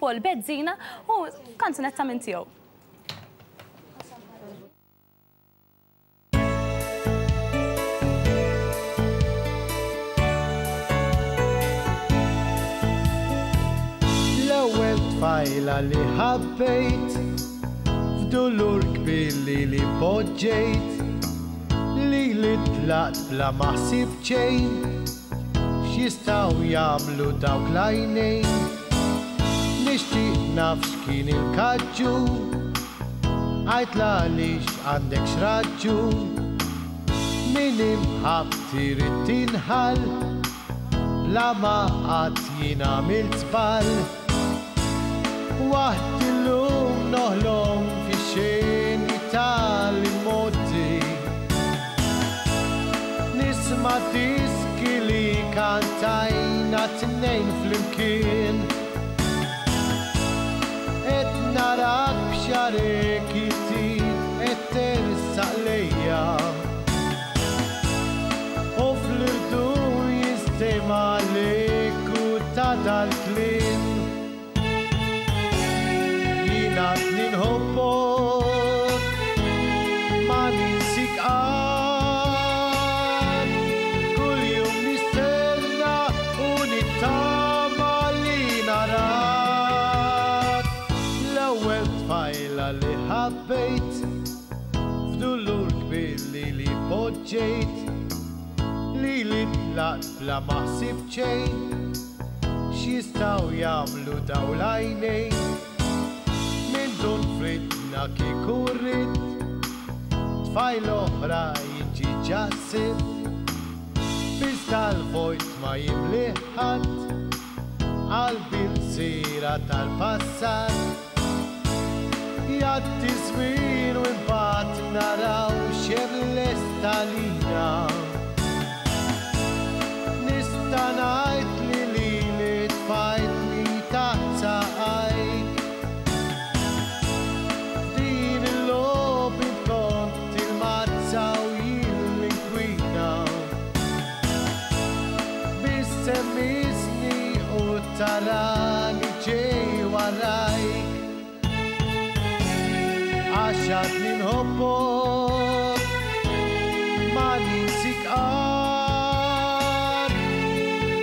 Paul Bezzina u kanzunetta minn tiegħu. L-ewwel tfajla li ħabbejt f'dulur kbir li poġġejt li tlaqt bla maħsib ċejn x'jistgħu jagħmlu dawk l-għajnejn. Nixtieq naf x'kien il-kaġġun għajtla għaliex għandek x'raġġun min imħabb trid tinħall bla ma qatt jien għamilt żball. Waħd illum noħlom fix-xenji tal-immodi nisma' diski li kantajna tnejn flimkien qed narak b'xarek jitid qed tersaq lejja u fl-irdu jistema' għalik u ta' dal-kliem jiena ninħobbok ma ninsik li ħabbejt f'dulur kbir li poġġejt li tlaqt bla maħsib ċejn x'jistgħu jagħmlu daw l-għajnejn minn dun fridna kieku rrid tfajl oħra jiġi ġassib biss tal-vojt ma jimlih ħadd qalbi l-sira tal-passat jgħaddi żmien u mbagħad naraw x'irlesta lina. Nista' ngħid li tfajtni taħt saqajk. Din il-logħob inkont il-mazza u jien l-inkwina. Biss semmisni u tarani ġej warajk. Għaxat ninħobbok ma ninsik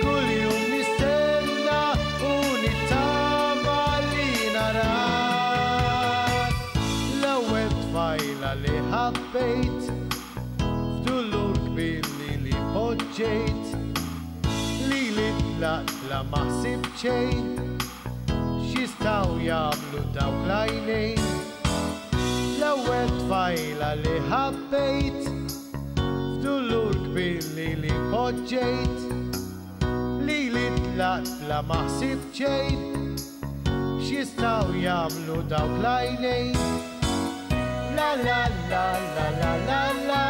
kull jum nistenna u nittama li narak. L-ewwel tfajla li ħabbejt f'dulur kbir li poġġejt li tlaqt bla maħsib ċejn x'jistgħu jagħmlu dawk l-għajnejn. L-ewwel tfajla li ħabbejt f'dulur kbir li poġġejt li tlaqt bla maħsib ċejn x'jistgħu jagħmlu dawk l-għajnejn. La la la la la la la